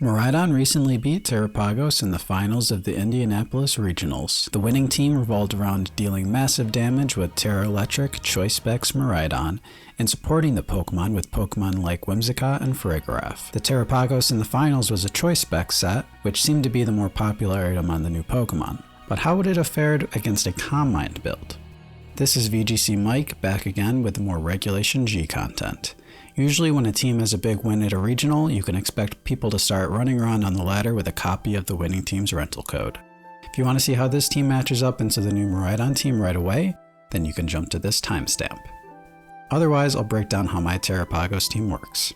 Miraidon recently beat Terapagos in the finals of the Indianapolis Regionals. The winning team revolved around dealing massive damage with Terra Electric Choice Specs Miraidon, and supporting the Pokemon with Pokemon like Whimsicott and Farigiraf. The Terapagos in the finals was a Choice Spec set, which seemed to be the more popular item on the new Pokemon. But how would it have fared against a Calm Mind build? This is VGC Mike back again with more Regulation G content. Usually when a team has a big win at a regional, you can expect people to start running around on the ladder with a copy of the winning team's rental code. If you want to see how this team matches up into the new Miraidon team right away, then you can jump to this timestamp. Otherwise, I'll break down how my Terapagos team works.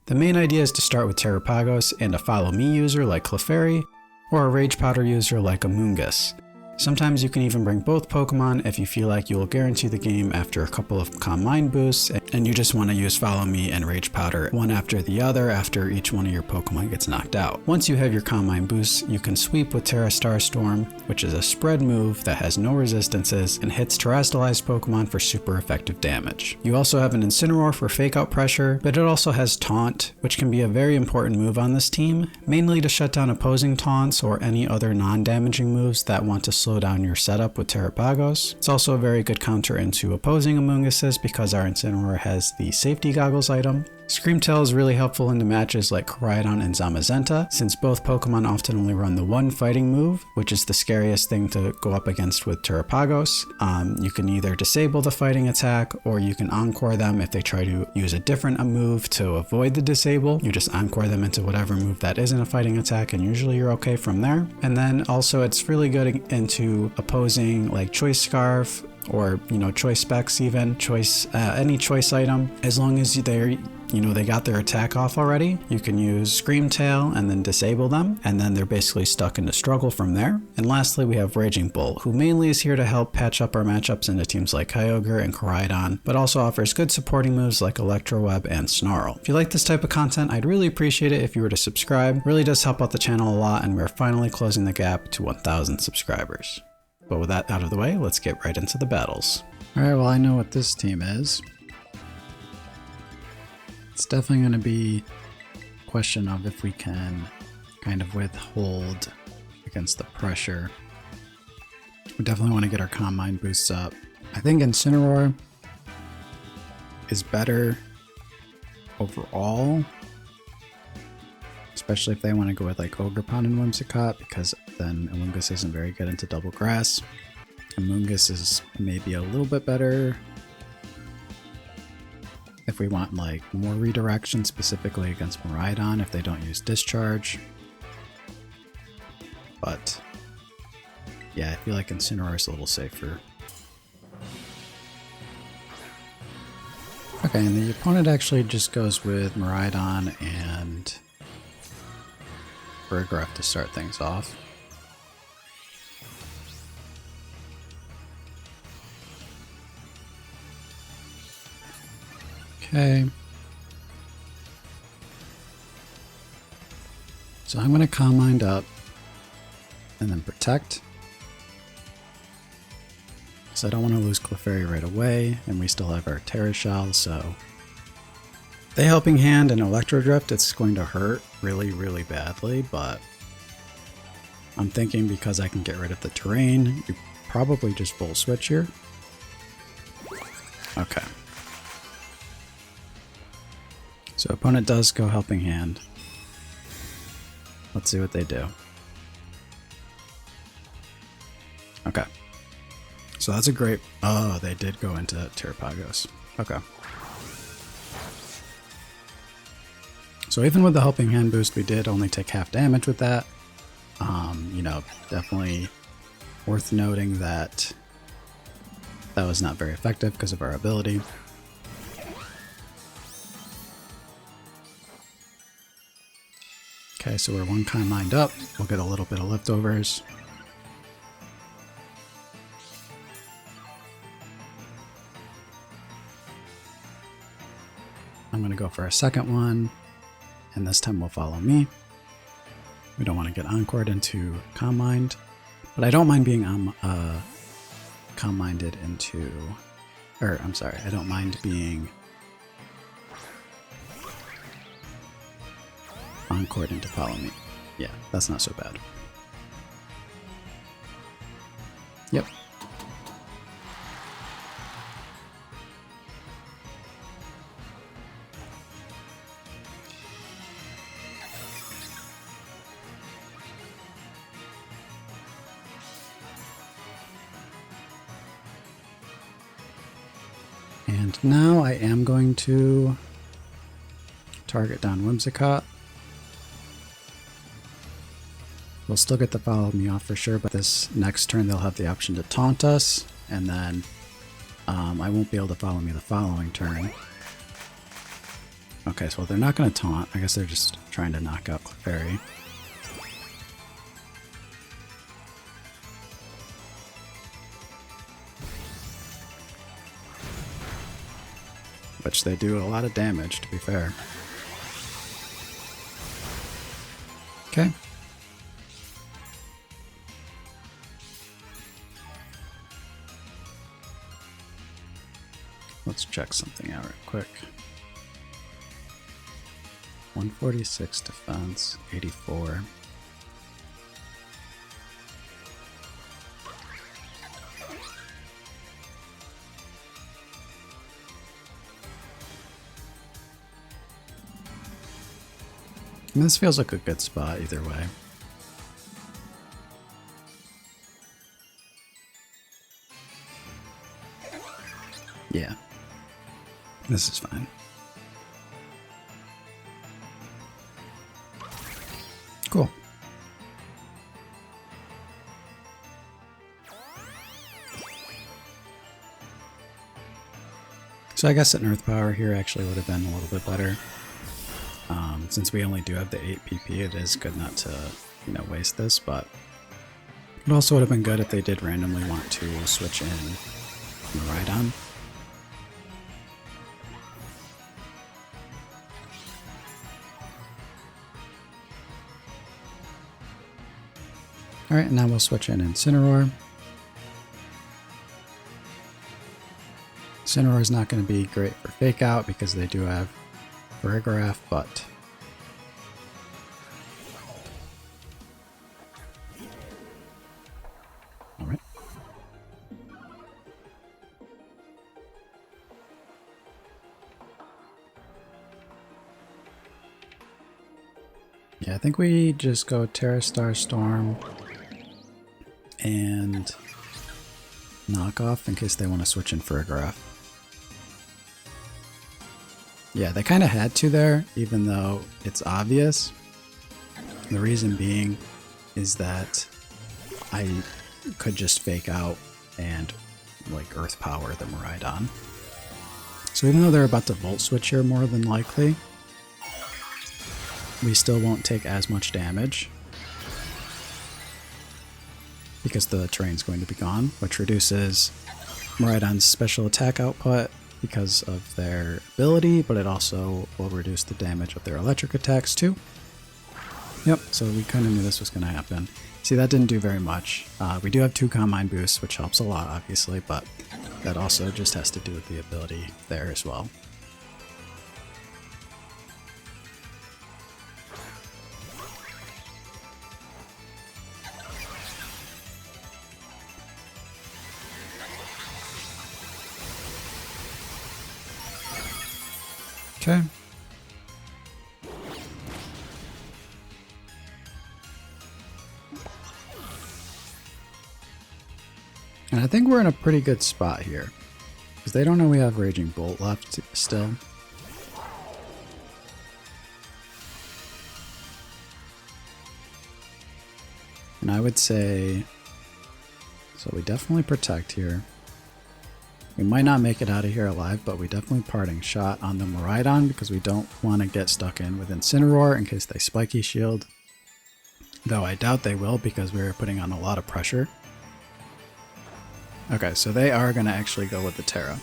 The main idea is to start with Terapagos and a Follow Me user like Clefairy, or a Rage Powder user like Amoonguss. Sometimes you can even bring both Pokemon if you feel like you will guarantee the game after a couple of Calm Mind boosts, and you just want to use Follow Me and Rage Powder one after the other after each one of your Pokemon gets knocked out. Once you have your Calm Mind boosts, you can sweep with Terra Starstorm, which is a spread move that has no resistances and hits terrestrialized Pokemon for super effective damage. You also have an Incineroar for Fake Out Pressure, but it also has Taunt, which can be a very important move on this team, mainly to shut down opposing taunts or any other non-damaging moves that want to slow down your setup with Terapagos. It's also a very good counter into opposing Amoongusses because our Incineroar has the Safety Goggles item. Screamtail is really helpful into matches like Miraidon and Zamazenta, since both Pokemon often only run the one fighting move, which is the scariest thing to go up against with Terapagos. You can either disable the fighting attack, or you can Encore them if they try to use a different move to avoid the disable. You just Encore them into whatever move that isn't a fighting attack, and usually you're okay from there. And then also it's really good into opposing like Choice Scarf, or choice specs, even any choice item, as long as they got their attack off already. You can use Screamtail and then disable them, and then they're basically stuck into struggle from there. And lastly, we have Raging Bull, who mainly is here to help patch up our matchups into teams like Kyogre and Miraidon, but also offers good supporting moves like Electroweb and Snarl. If you like this type of content, I'd really appreciate it if you were to subscribe. It really does help out the channel a lot, and we're finally closing the gap to 1,000 subscribers. But with that out of the way, let's get right into the battles. Alright, well, I know what this team is. It's definitely going to be a question of if we can kind of withhold against the pressure. We definitely want to get our Calm Mind boosts up. I think Incineroar is better overall, especially if they want to go with like Ogerpon and Whimsicott, because then Amoonguss isn't very good into Double Grass. Amoonguss is maybe a little bit better if we want like more redirection, specifically against Miraidon if they don't use Discharge. But yeah, I feel like Incineroar is a little safer. Okay, and the opponent actually just goes with Miraidon and Farigiraf to start things off. Okay. So I'm going to Calm Mind up and then Protect. So I don't want to lose Clefairy right away, and we still have our Terra Shell, so the Helping Hand and Electro Drift, it's going to hurt really, really badly, but I'm thinking because I can get rid of the terrain, you probably just full switch here. Okay. So opponent does go Helping Hand. Let's see what they do. Okay. So that's a great... Oh, they did go into Terapagos. Okay. So even with the Helping Hand boost, we did only take half damage with that. Definitely worth noting that that was not very effective because of our ability. Okay, so we're one Calm Mind up. We'll get a little bit of leftovers. I'm going to go for a second one, and this time we'll Follow Me. We don't want to get encored into Calm Mind, but I don't mind being Calm Minded into... I don't mind being Encore didn't follow me. Yeah, that's not so bad. Yep. And now I am going to target down Whimsicott. We'll still get the follow me off for sure, but this next turn they'll have the option to taunt us, and then I won't be able to follow me the following turn. Okay, so they're not going to taunt. I guess they're just trying to knock out Clefairy. Which they do a lot of damage, to be fair. Okay. Let's check something out real quick. 146 defense, 84. And this feels like a good spot either way. Yeah. This is fine. Cool. So I guess an Earth Power here actually would have been a little bit better. Since we only do have the 8 PP, it is good not to, waste this, but it also would have been good if they did randomly want to switch in Miraidon. Alright, now we'll switch in Incineroar. Incineroar is not going to be great for Fake Out because they do have Farigiraf, but alright. Yeah, I think we just go Terra Star Storm and knock off in case they want to switch in Farigiraf. Yeah, they kind of had to there, even though it's obvious. The reason being is that I could just Fake Out and like Earth Power the Miraidon. So even though they're about to Volt Switch here more than likely, we still won't take as much damage because the terrain's going to be gone, which reduces Miraidon's special attack output because of their ability, but it also will reduce the damage of their electric attacks too. Yep, so we kind of knew this was going to happen. See, that didn't do very much. We do have 2 Calm Mind boosts, which helps a lot, obviously, but that also just has to do with the ability there as well. Okay. And I think we're in a pretty good spot here, because they don't know we have Raging Bolt left still. And I would say, so we definitely protect here. We might not make it out of here alive, but we definitely Parting Shot on the Miraidon because we don't want to get stuck in with Incineroar in case they Spiky Shield. Though I doubt they will because we're putting on a lot of pressure. Okay, so they are going to actually go with the Terra.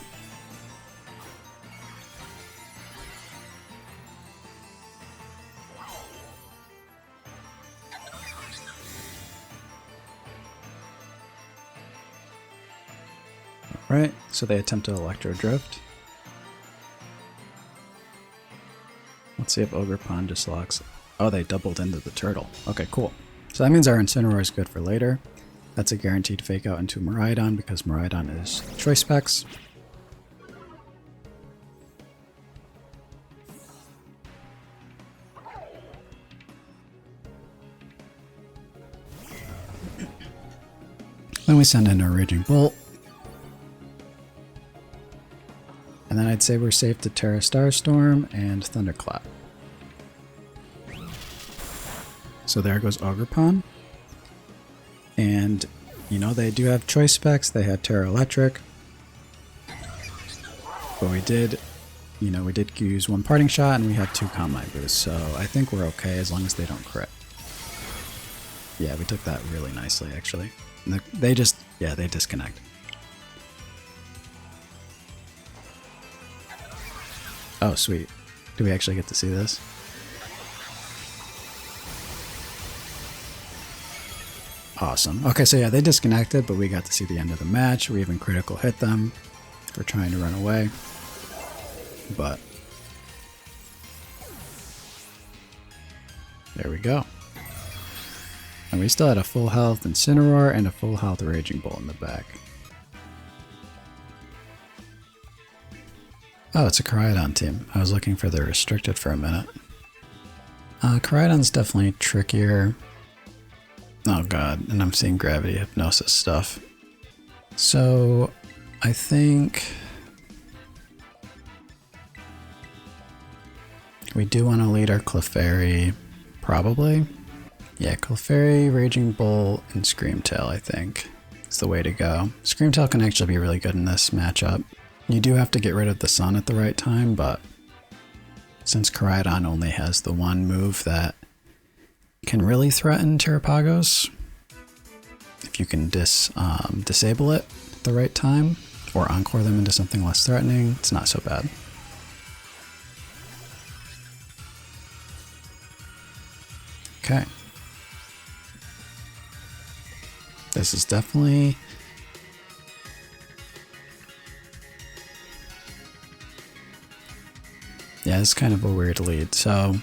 Right, so they attempt to Electro Drift. Let's see if Ogre Pond just locks Oh, they doubled into the turtle. Okay, cool. So that means our Incineroar is good for later. That's a guaranteed fake out into Miraidon because Miraidon is choice specs. Then we send in our Raging Bolt. And then I'd say we're safe to Terra Starstorm and Thunderclap. So there goes Ogerpon. And, you know, they do have choice specs. They had Terra Electric. But we did, you know, we did use one parting shot and we have 2 Combi boosts. So I think we're okay as long as they don't crit. Yeah, we took that really nicely, actually. They just, yeah, they disconnect. Oh, sweet. Do we actually get to see this? Awesome. Okay, so yeah, they disconnected, but we got to see the end of the match. We even critical hit them for trying to run away. But there we go. And we still had a full health Incineroar and a full health Raging Bolt in the back. Oh, it's a Miraidon team. I was looking for the restricted for a minute. Miraidon's definitely trickier. Oh god, and I'm seeing gravity hypnosis stuff. So, I think we do want to lead our Clefairy, probably. Yeah, Clefairy, Raging Bolt, and Screamtail, I think, is the way to go. Screamtail can actually be really good in this matchup. You do have to get rid of the sun at the right time, but since Miraidon only has the one move that can really threaten Terapagos, if you can disable it at the right time, or encore them into something less threatening, it's not so bad. Okay. This is definitely... yeah, it's kind of a weird lead, so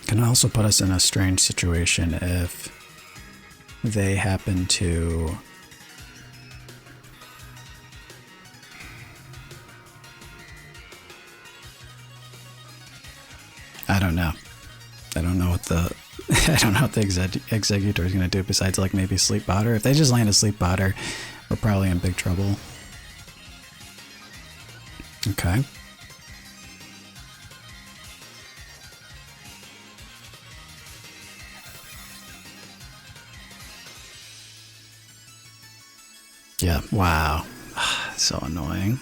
can also put us in a strange situation if they happen to I don't know. I don't know what the I don't know what the Executor is going to do besides like maybe Sleep Powder. If they just land a Sleep Powder, we're probably in big trouble. Okay. Yeah, wow. So annoying.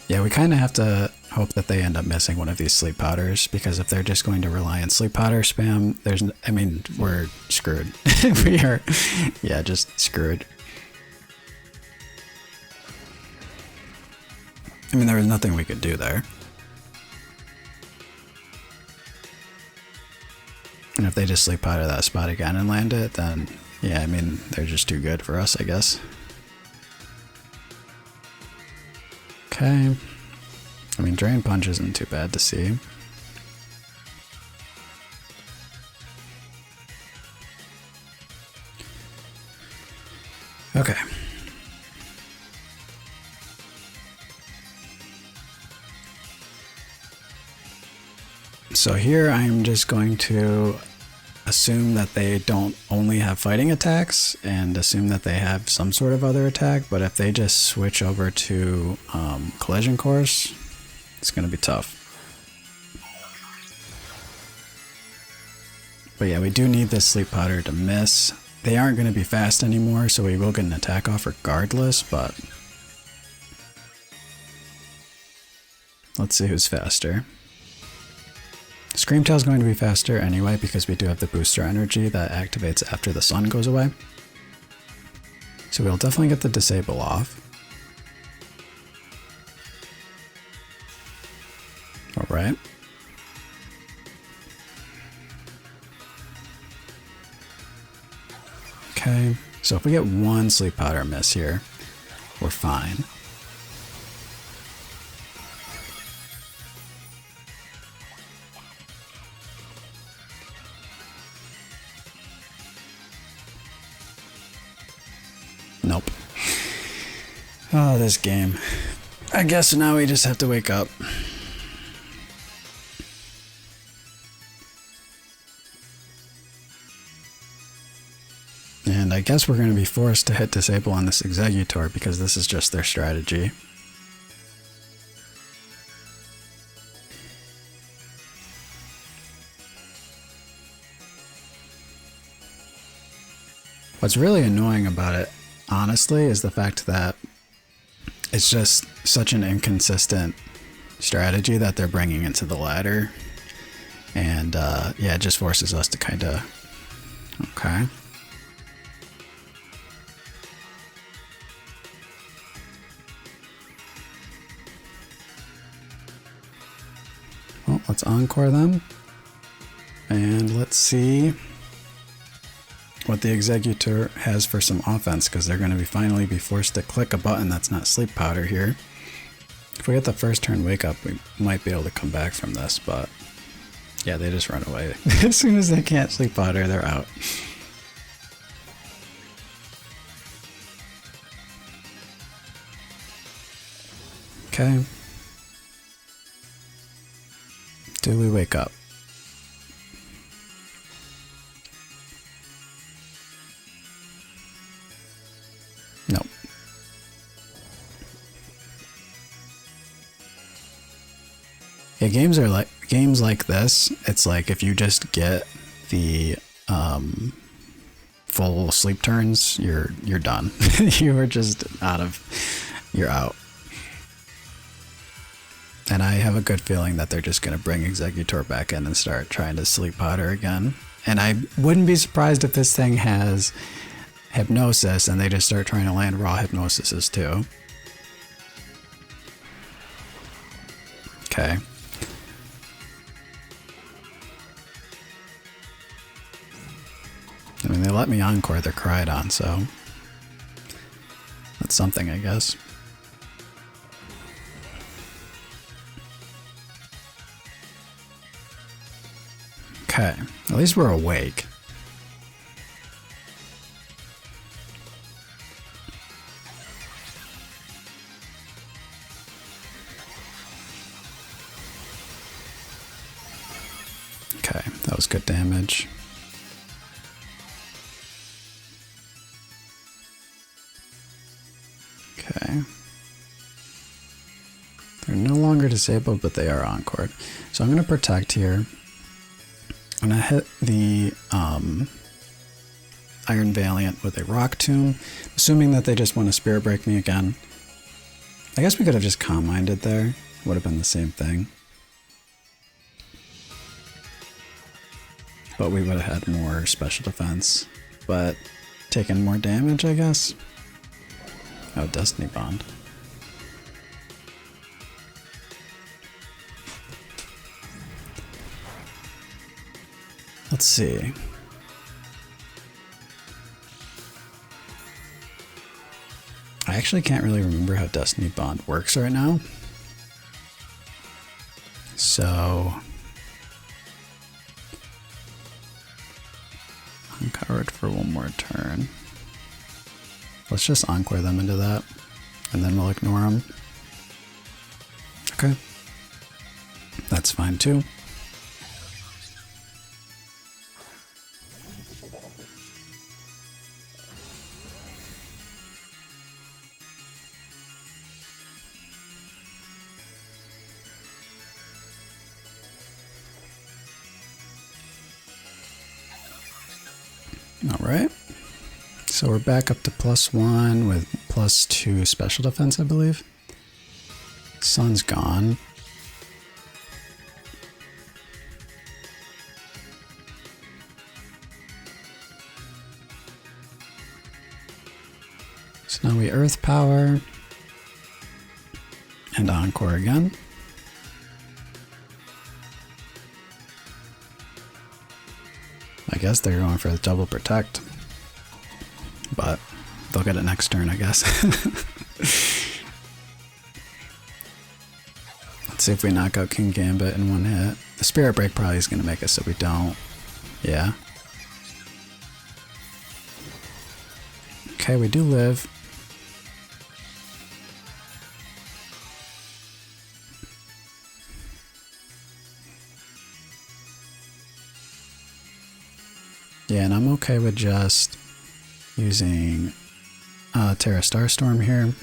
Yeah, we kind of have to hope that they end up missing one of these Sleep Powders, because if they're just going to rely on Sleep Powder spam, I mean, we're screwed. We are, yeah, just screwed. I mean, there was nothing we could do there. And if they just Sleep Powder that spot again and land it, then yeah, I mean, they're just too good for us, I guess. Okay. I mean, Drain Punch isn't too bad to see. Okay. So here I'm just going to assume that they don't only have fighting attacks and assume that they have some sort of other attack, but if they just switch over to Collision Course, it's going to be tough. But yeah, we do need this Sleep Powder to miss. They aren't going to be fast anymore, so we will get an attack off regardless, but let's see who's faster. Screamtail is going to be faster anyway because we do have the booster energy that activates after the sun goes away. So we'll definitely get the disable off. Alright. Okay, so if we get one sleep powder miss here, we're fine. Nope. Oh, this game. I guess now we just have to wake up. And I guess we're going to be forced to hit disable on this Exeggutor because this is just their strategy. What's really annoying about it, honestly, is the fact that it's just such an inconsistent strategy that they're bringing into the ladder. And yeah, it just forces us to kind of... Okay. Well, let's encore them. And let's see what the Exeggutor has for some offense, because they're going to finally be forced to click a button that's not sleep powder here. If we get the first turn wake up, we might be able to come back from this, but yeah, they just run away. As soon as they can't sleep powder, they're out. Okay. Do we wake up? Nope. Yeah, games like this, it's like if you just get the full sleep turns, you're done. You're just you're out. And I have a good feeling that they're just going to bring Exeggutor back in and start trying to sleep powder again. And I wouldn't be surprised if this thing has hypnosis and they just start trying to land raw hypnosises too. Okay. I mean, they let me encore their Miraidon, so that's something, I guess. Okay, at least we're awake. Okay, that was good damage. Okay. They're no longer disabled, but they are encored. So I'm going to protect here. I'm going to hit the Iron Valiant with a Rock Tomb, assuming that they just want to Spirit Break me again. I guess we could have just Calm Minded there. Would have been the same thing. But we would have had more special defense. But taken more damage, I guess. Oh, Destiny Bond. Let's see. I actually can't really remember how Destiny Bond works right now. So I'm covered for one more turn. Let's just encore them into that, and then we'll ignore them. Okay. That's fine too. Alright, so we're back up to +1 with +2 special defense, I believe. Sun's gone. So now we Earth Power and Encore again. I guess they're going for the double protect. but they'll get it next turn, I guess. Let's see if we knock out King Gambit in one hit. The Spirit Break probably is going to make it so we don't. Yeah. Okay, we do live. Yeah, and I'm okay with just using Terra Starstorm here.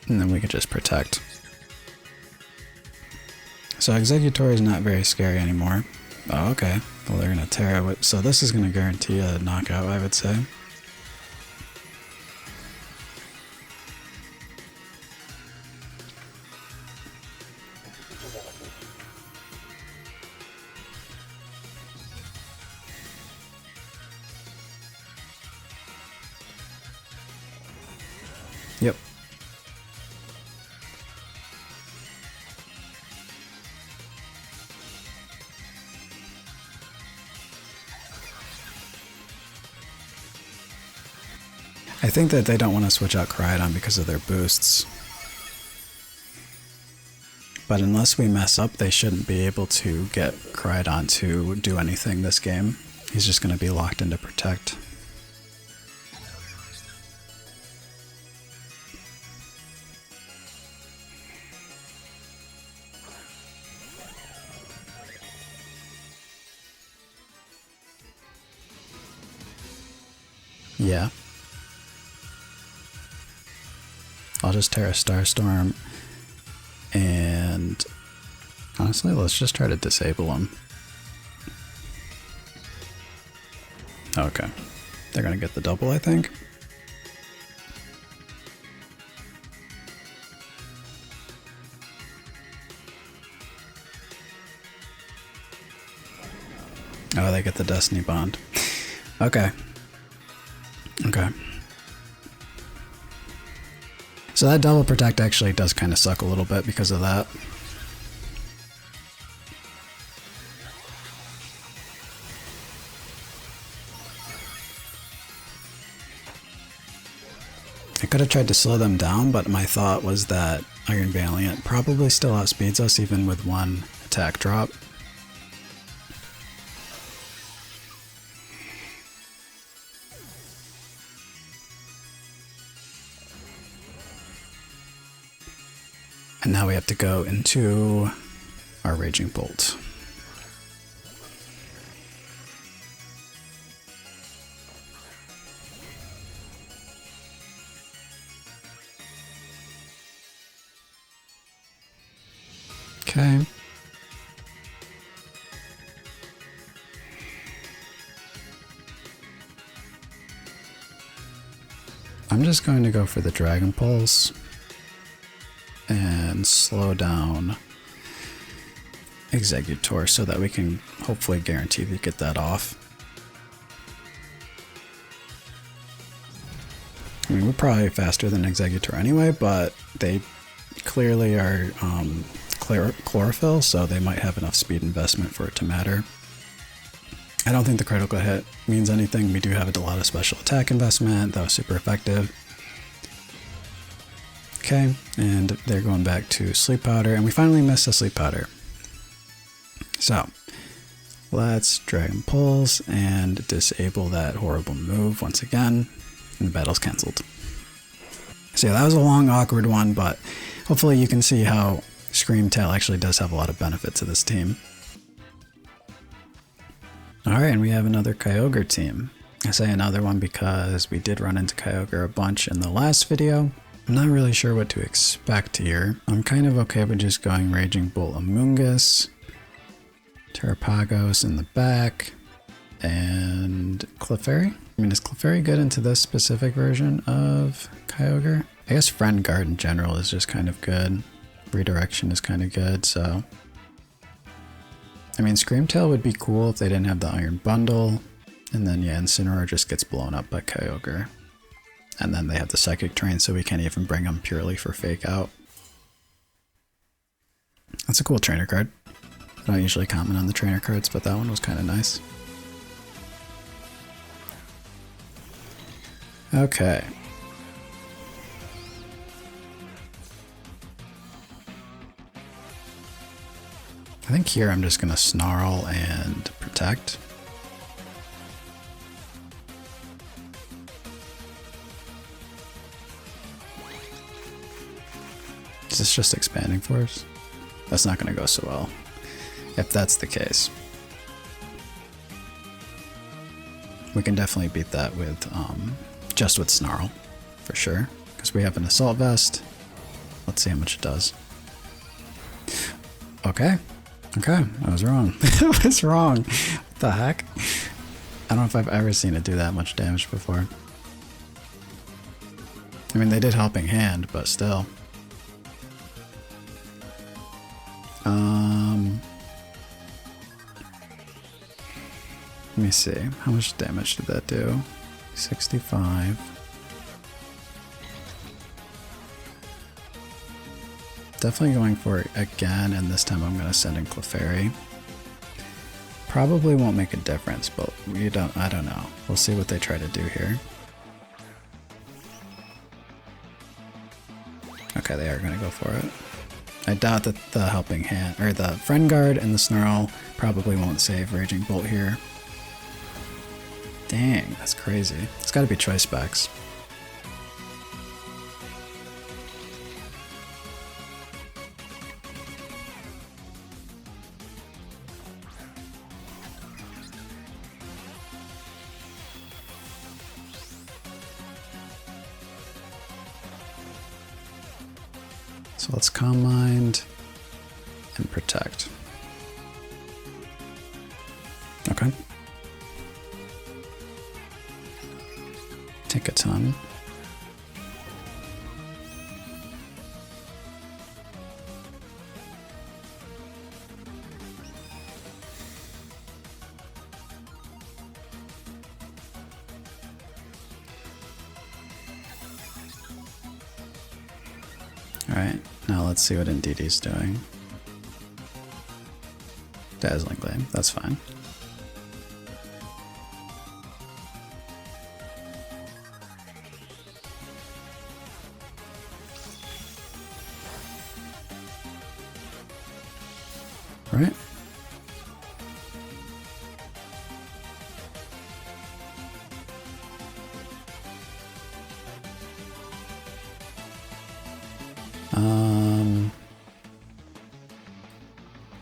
And then we could just protect. So Executor is not very scary anymore. Oh, okay. Well, they're going to Terra. So this is going to guarantee a knockout, I would say. Yep. I think that they don't want to switch out Miraidon because of their boosts. But unless we mess up, they shouldn't be able to get Miraidon to do anything this game. He's just going to be locked into Protect. Yeah. I'll just Terra Starstorm, and honestly, let's just try to disable him. Okay. They're gonna get the double, I think. Oh, they get the Destiny Bond. Okay. Okay. So that double protect actually does kind of suck a little bit because of that. I could have tried to slow them down, but my thought was that Iron Valiant probably still outspeeds us even with one attack drop. And now we have to go into our Raging Bolt. Okay. I'm just going to go for the Dragon Pulse and slow down Executor so that we can hopefully guarantee to get that off. I mean, we're probably faster than Executor anyway, but they clearly are chlorophyll, so they might have enough speed investment for it to matter. I don't think the critical hit means anything. We do have a lot of special attack investment. That was super effective. Okay, and they're going back to Sleep Powder, and we finally missed a Sleep Powder. So, let's Dragon Pulse and disable that horrible move once again, and the battle's cancelled. So yeah, that was a long, awkward one, but hopefully you can see how Screamtail actually does have a lot of benefit to this team. Alright, and we have another Kyogre team. I say another one because we did run into Kyogre a bunch in the last video. I'm not really sure what to expect here. I'm kind of okay with just going Raging Bolt Amoonguss, Terapagos in the back, and Clefairy. I mean, is Clefairy good into this specific version of Kyogre? I guess Friend Guard in general is just kind of good. Redirection is kind of good, so... I mean, Screamtail would be cool if they didn't have the Iron Bundle, and then yeah, Incineroar just gets blown up by Kyogre. And then they have the Psychic Terrain, so we can't even bring them purely for Fake Out. That's a cool trainer card. I don't usually comment on the trainer cards, but that one was kind of nice. Okay. I think here I'm just going to Snarl and Protect. Is this just Expanding Force? That's not going to go so well, if that's the case. We can definitely beat that with, just with Snarl, for sure. Because we have an Assault Vest. Let's see how much it does. Okay. Okay, I was wrong. I was wrong. What the heck? I don't know if I've ever seen it do that much damage before. I mean, they did Helping Hand, but still. Let me see. How much damage did that do? 65. Definitely going for it again, and this time I'm going to send in Clefairy. Probably won't make a difference, but I don't know. We'll see what they try to do here. Okay, they are going to go for it. I doubt that the Helping Hand, or the Friend Guard and the Snarl probably won't save Raging Bolt here. Dang, that's crazy. It's got to be Choice Specs. So let's Calm Mind and Protect. Okay. Take a ton. Alright, now let's see what Indeedee doing. Dazzling Gleam, that's fine. Right.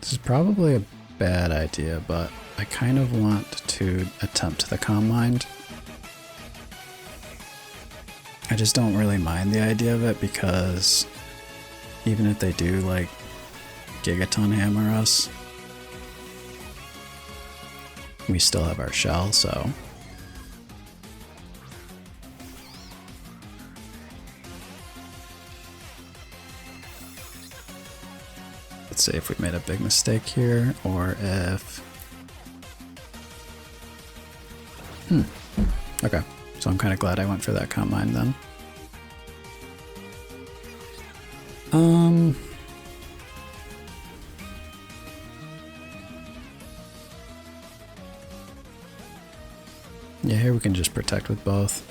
This is probably a bad idea, but I kind of want to attempt the Calm Mind. I just don't really mind the idea of it because even if they do like Gigaton Hammer us, we still have our shell, so let's see if we made a big mistake here or if okay, so I'm kind of glad I went for that Calm Mind then. Yeah, here we can just Protect with both.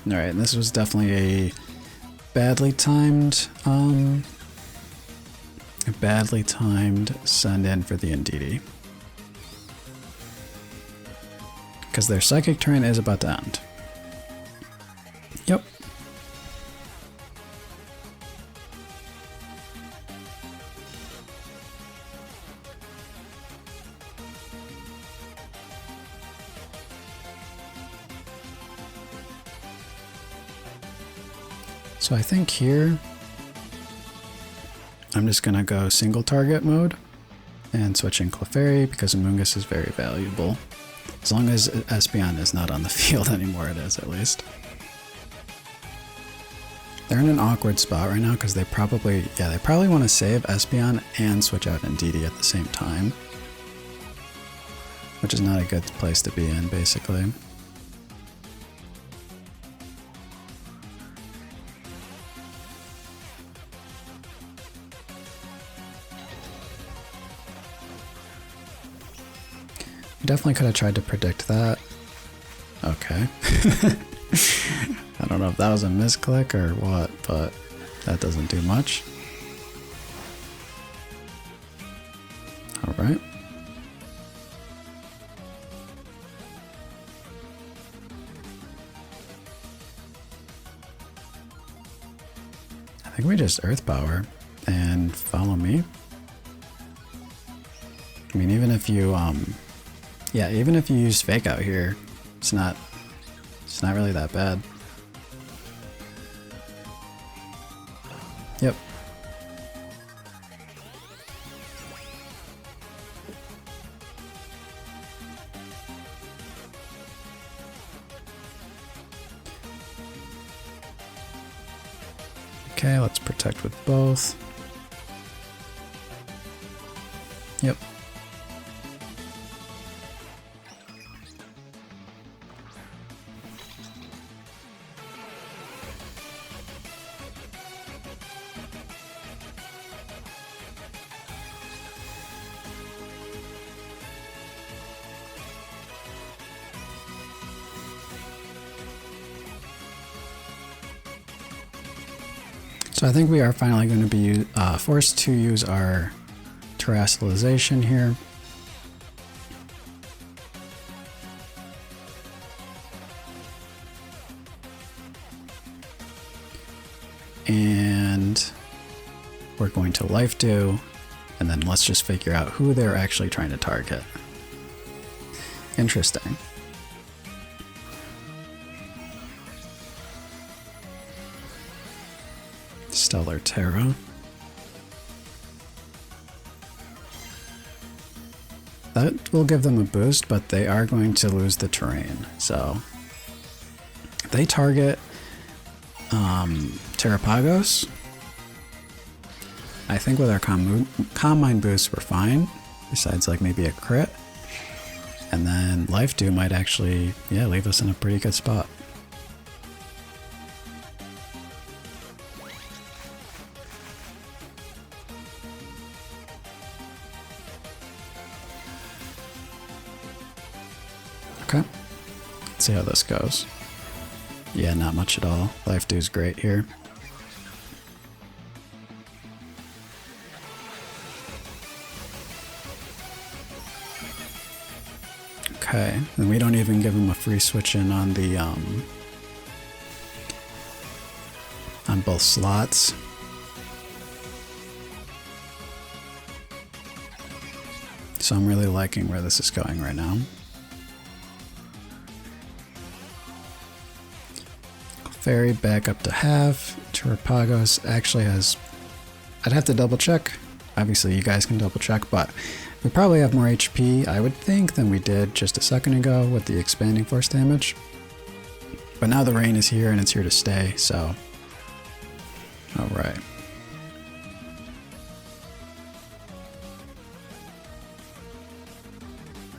Alright, this was definitely a badly timed send in for the Indeedee. Because their Psychic Terrain is about to end. Yep. So I think here, I'm just going to go single target mode and switch in Clefairy because Amoonguss is very valuable. As long as Espeon is not on the field anymore, it is at least. They're in an awkward spot right now because they probably want to save Espeon and switch out Indeedee at the same time. which is not a good place to be in, basically. Definitely could have tried to predict that. Okay. I don't know if that was a misclick or what, but that doesn't do much. Alright. I think we just Earth Power and follow me. I mean, even if you, yeah, even if you use Fake Out here, it's not really that bad. Yep. Okay, let's protect with both. Yep. So I think we are finally going to be forced to use our terrestrialization here. And we're going to Life Dew, and then let's just figure out who they're actually trying to target. Interesting. Stellar Terra. That will give them a boost, but they are going to lose the terrain. So if they target Terapagos, I think with our Combine boost we're fine, besides like maybe a crit. And then Life Dew might actually, yeah, leave us in a pretty good spot. Okay, let's see how this goes. Yeah, not much at all. Life Dew's great here. Okay, and we don't even give him a free switch in on the on both slots. So I'm really liking where this is going right now. Clefairy back up to half. Terapagos actually has... I'd have to double check. Obviously you guys can double check, but we probably have more HP, I would think, than we did just a second ago with the expanding force damage. But now the rain is here and it's here to stay, so... Alright.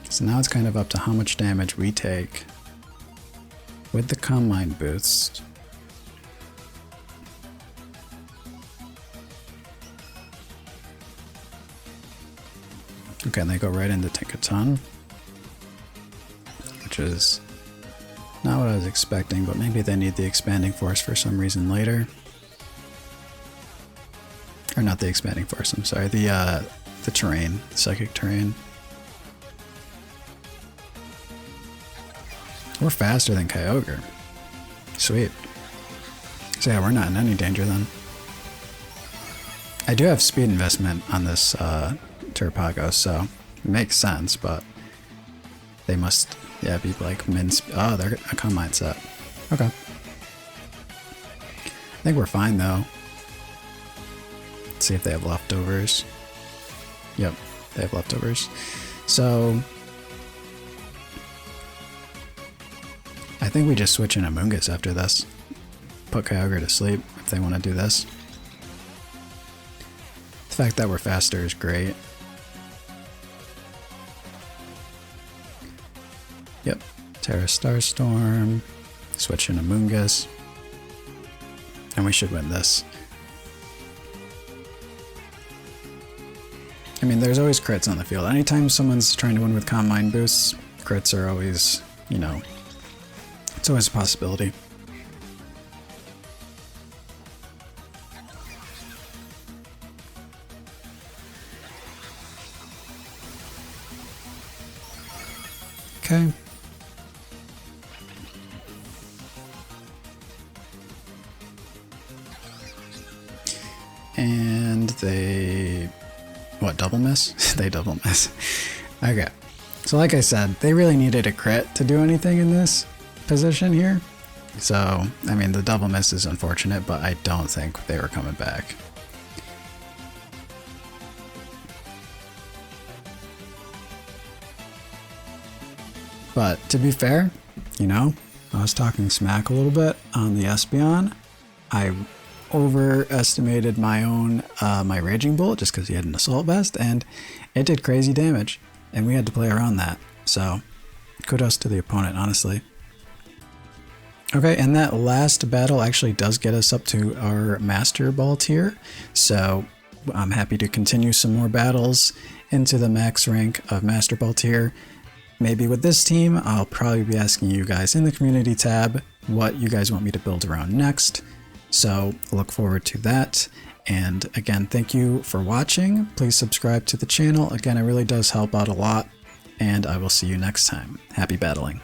So now it's kind of up to how much damage we take with the Combine boost. Okay, and they go right into Tinkaton, which is not what I was expecting, but maybe they need the expanding force for some reason later. Or not the expanding force, I'm sorry, the terrain, the psychic terrain. We're faster than Kyogre. Sweet. So yeah, we're not in any danger then. I do have speed investment on this Terapagos, so it makes sense, but they must, yeah, be like oh, they're a Combine set. Okay. I think we're fine though. Let's see if they have leftovers. Yep, they have leftovers. So I think we just switch in Amoonguss after this. Put Kyogre to sleep if they want to do this. The fact that we're faster is great. Yep, Terra Starstorm, switch in Amoonguss, and we should win this. I mean, there's always crits on the field. Anytime someone's trying to win with Calm Mind boosts, crits are always, you know, it's always a possibility. Okay. And they... what, double miss? They double miss. Okay. So like I said, they really needed a crit to do anything in this position here. So, I mean, the double miss is unfortunate, but I don't think they were coming back. But to be fair, you know, I was talking smack a little bit on the Espeon. I overestimated my own my Raging Bolt just because he had an Assault Vest, and it did crazy damage, and we had to play around that. So kudos to the opponent, honestly. Okay, and that last battle actually does get us up to our Master Ball tier, so I'm happy to continue some more battles into the max rank of Master Ball tier. Maybe with this team, I'll probably be asking you guys in the community tab what you guys want me to build around next. So look forward to that. And again, thank you for watching. Please subscribe to the channel. Again, it really does help out a lot. And I will see you next time. Happy battling.